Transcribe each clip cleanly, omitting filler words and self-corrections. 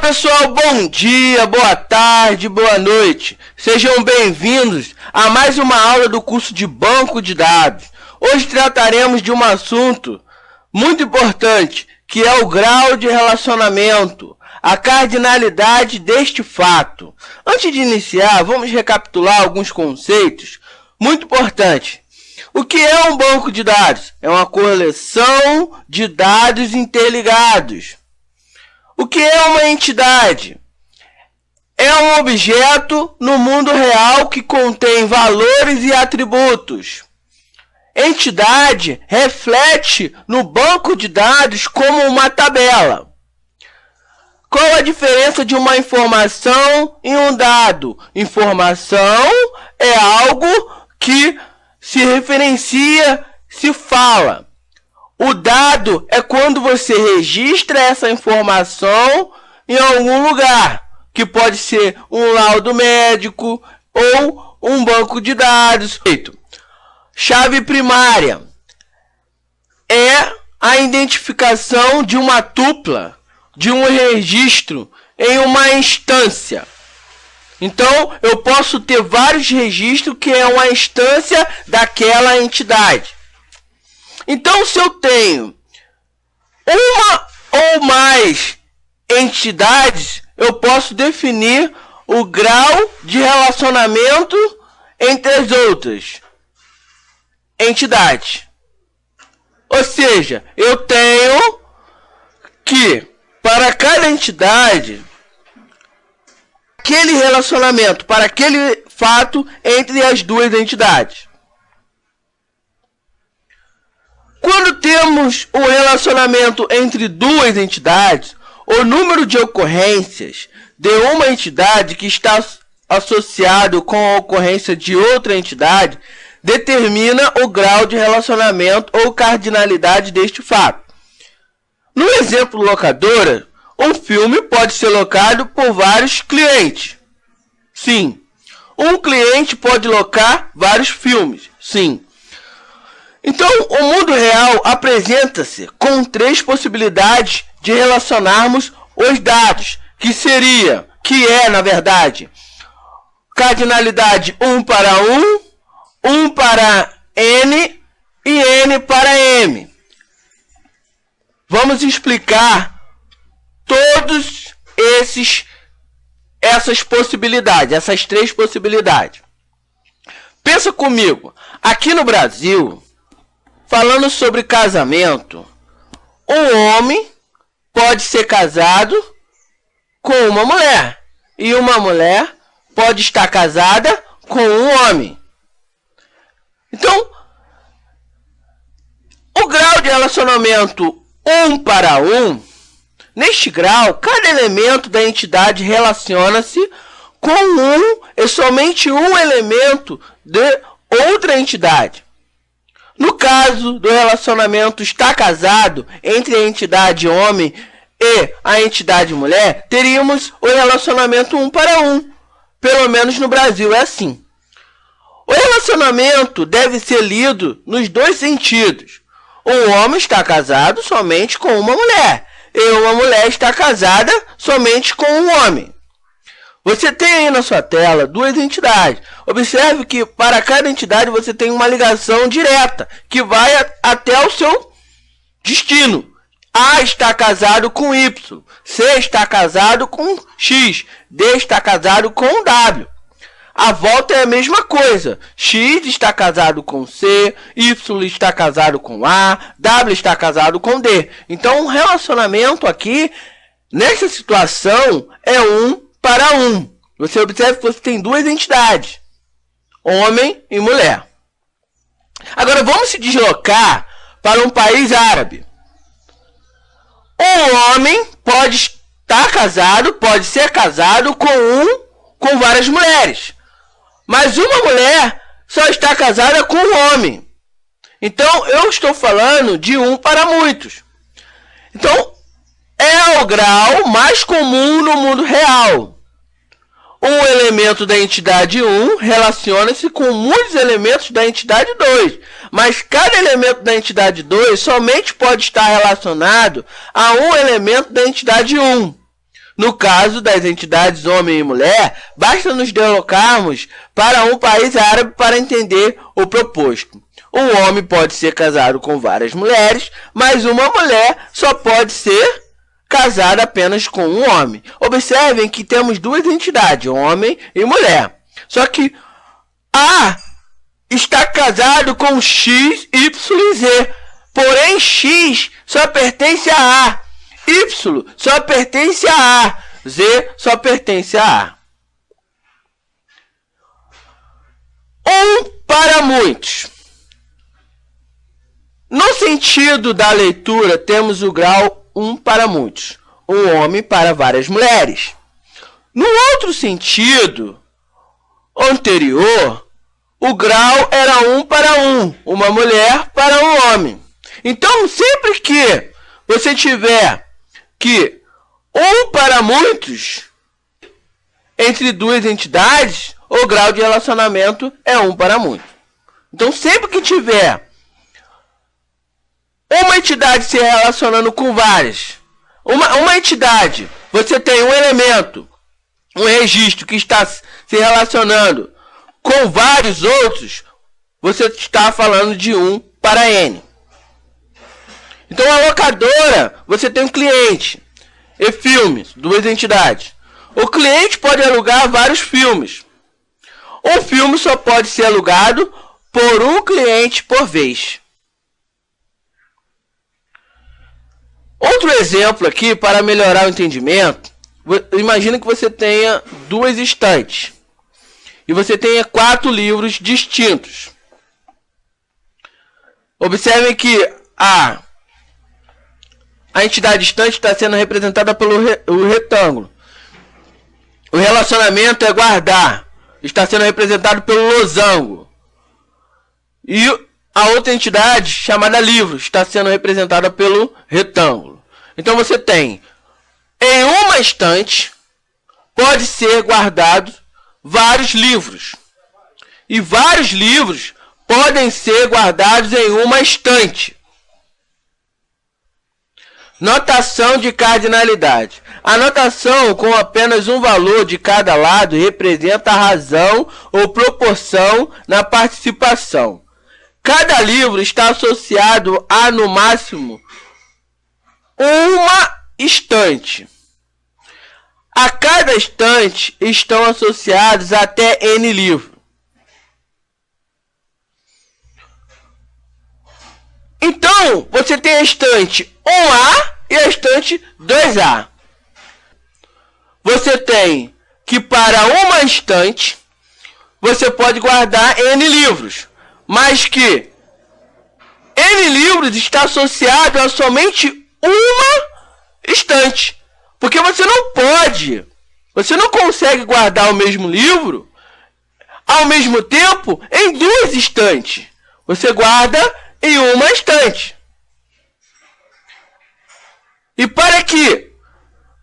Pessoal, bom dia, boa tarde, boa noite. Sejam bem-vindos a mais uma aula do curso de Banco de Dados. Hoje trataremos de um assunto muito importante, que é o grau de relacionamento, a cardinalidade deste fato. Antes de iniciar, vamos recapitular alguns conceitos muito importantes. O que é um banco de dados? É uma coleção de dados interligados. O que é uma entidade? É um objeto no mundo real que contém valores e atributos. Entidade reflete no banco de dados como uma tabela. Qual a diferença de uma informação e um dado? Informação é algo que se referencia, se fala. O dado é quando você registra essa informação em algum lugar, que pode ser um laudo médico ou um banco de dados. Chave primária é a identificação de uma tupla, de um registro em uma instância. Então, eu posso ter vários registros que é uma instância daquela entidade. Então, se eu tenho uma ou mais entidades, eu posso definir o grau de relacionamento entre as outras entidades. Ou seja, eu tenho que, para cada entidade, aquele relacionamento, para aquele fato entre as duas entidades. Quando temos um relacionamento entre duas entidades, o número de ocorrências de uma entidade que está associado com a ocorrência de outra entidade determina o grau de relacionamento ou cardinalidade deste fato. No exemplo locadora, um filme pode ser locado por vários clientes. Sim. Um cliente pode locar vários filmes. Sim. Então, o mundo real apresenta-se com três possibilidades de relacionarmos os dados, que é, na verdade, cardinalidade 1 para 1, 1 para N e N para M. Vamos explicar todas essas possibilidades, essas três possibilidades. Pensa comigo, aqui no Brasil, falando sobre casamento, um homem pode ser casado com uma mulher e uma mulher pode estar casada com um homem. Então, o grau de relacionamento 1 para 1, neste grau, cada elemento da entidade relaciona-se com um e somente um elemento de outra entidade. No caso do relacionamento estar casado entre a entidade homem e a entidade mulher, teríamos o relacionamento 1 para 1. Pelo menos no Brasil é assim. O relacionamento deve ser lido nos dois sentidos. Um homem está casado somente com uma mulher e uma mulher está casada somente com um homem. Você tem aí na sua tela duas entidades. Observe que para cada entidade você tem uma ligação direta que vai até o seu destino. A está casado com Y, C está casado com X, D está casado com W. A volta é a mesma coisa. X está casado com C, Y está casado com A, W está casado com D. Então, o relacionamento aqui, nessa situação, é 1 para 1. Você observa que você tem duas entidades, homem e mulher. Agora, vamos se deslocar para um país árabe. Um homem pode estar casado, pode ser casado com várias mulheres. Mas uma mulher só está casada com um homem. Então, eu estou falando de 1 para muitos. Então, é o grau mais comum no mundo real. Um elemento da entidade 1 relaciona-se com muitos elementos da entidade 2. Mas cada elemento da entidade 2 somente pode estar relacionado a um elemento da entidade 1. No caso das entidades homem e mulher, basta nos deslocarmos para um país árabe para entender o proposto. Um homem pode ser casado com várias mulheres, mas uma mulher só pode ser casada apenas com um homem. Observem que temos duas entidades, homem e mulher. Só que A está casado com X, Y e Z. Porém, X só pertence a A. Y só pertence a A. Z só pertence a A. Um para muitos. No sentido da leitura, temos o grau um para muitos. Um homem para várias mulheres. No outro sentido anterior, o grau era um para um. Uma mulher para um homem. Então, sempre que você tiver que um para muitos entre duas entidades, o grau de relacionamento é um para muitos. Então, sempre que tiver uma entidade se relacionando com várias, uma entidade, você tem um elemento, um registro que está se relacionando com vários outros, você está falando de 1 para N. Então, a locadora, você tem um cliente e filmes, duas entidades. O cliente pode alugar vários filmes. Um filme só pode ser alugado por um cliente por vez. Outro exemplo aqui, para melhorar o entendimento, imagina que você tenha duas estantes. E você tenha 4 livros distintos. Observem que a entidade estante está sendo representada pelo retângulo. O relacionamento é guardar. Está sendo representado pelo losango. E a outra entidade, chamada livro, está sendo representada pelo retângulo. Então você tem, em uma estante, pode ser guardado vários livros. E vários livros podem ser guardados em uma estante. Notação de cardinalidade. A notação com apenas um valor de cada lado representa a razão ou proporção na participação. Cada livro está associado a, no máximo, uma estante. A cada estante estão associados até N livros. Então, você tem a estante 1A e a estante 2A. Você tem que para uma estante, você pode guardar N livros. Mas que N livros está associado a somente uma estante. Porque você não consegue guardar o mesmo livro ao mesmo tempo em duas estantes. Você guarda em uma estante. E para que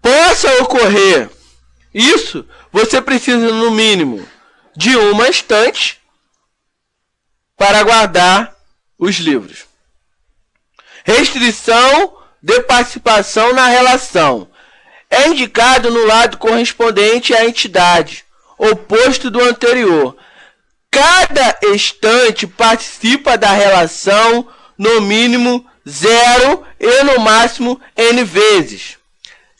possa ocorrer isso, você precisa no mínimo de uma estante para guardar os livros. Restrição de participação na relação. É indicado no lado correspondente à entidade, oposto do anterior. Cada estante participa da relação no mínimo 0 e no máximo N vezes.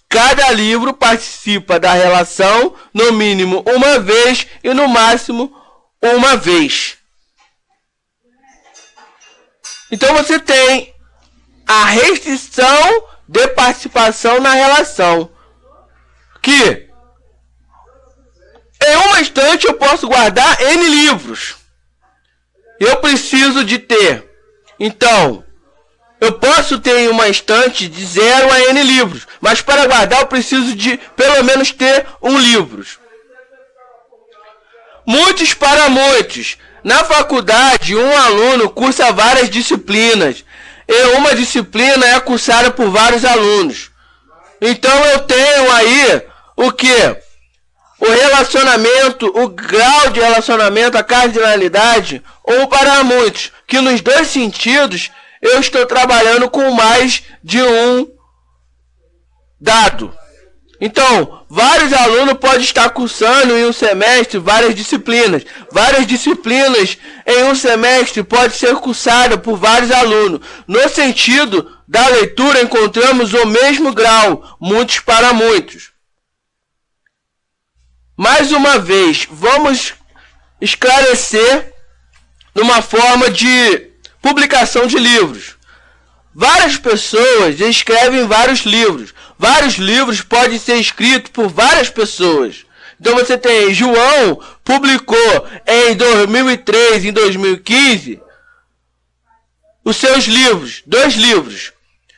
Cada livro participa da relação no mínimo uma vez e no máximo uma vez. Então você tem a restrição de participação na relação, que em uma estante eu posso guardar N livros. Eu preciso de ter. Então, eu posso ter em uma estante de 0 a N livros. Mas para guardar eu preciso de pelo menos ter 1 livro. Muitos para muitos. Na faculdade, um aluno cursa várias disciplinas. E uma disciplina é cursada por vários alunos. Então eu tenho aí o que? O relacionamento, o grau de relacionamento, a cardinalidade, um para muitos. Que nos dois sentidos eu estou trabalhando com mais de um dado. Então, vários alunos podem estar cursando em um semestre várias disciplinas. Várias disciplinas em um semestre podem ser cursadas por vários alunos. No sentido da leitura, encontramos o mesmo grau, muitos para muitos. Mais uma vez, vamos esclarecer numa forma de publicação de livros. Várias pessoas escrevem vários livros. Vários livros podem ser escritos por várias pessoas. Então você tem João, publicou em 2003 e em 2015 os seus livros, 2 livros.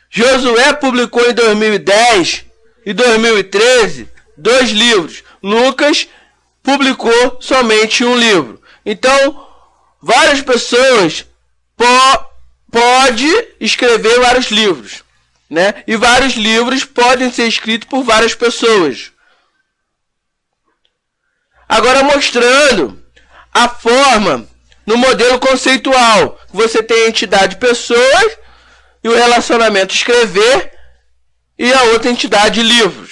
Josué publicou em 2010 e 2013 2 livros. Lucas publicou somente um livro. Então, várias pessoas podem escrever vários livros, né? E vários livros podem ser escritos por várias pessoas. Agora mostrando a forma no modelo conceitual. Você tem a entidade pessoas e o relacionamento escrever e a outra entidade livro.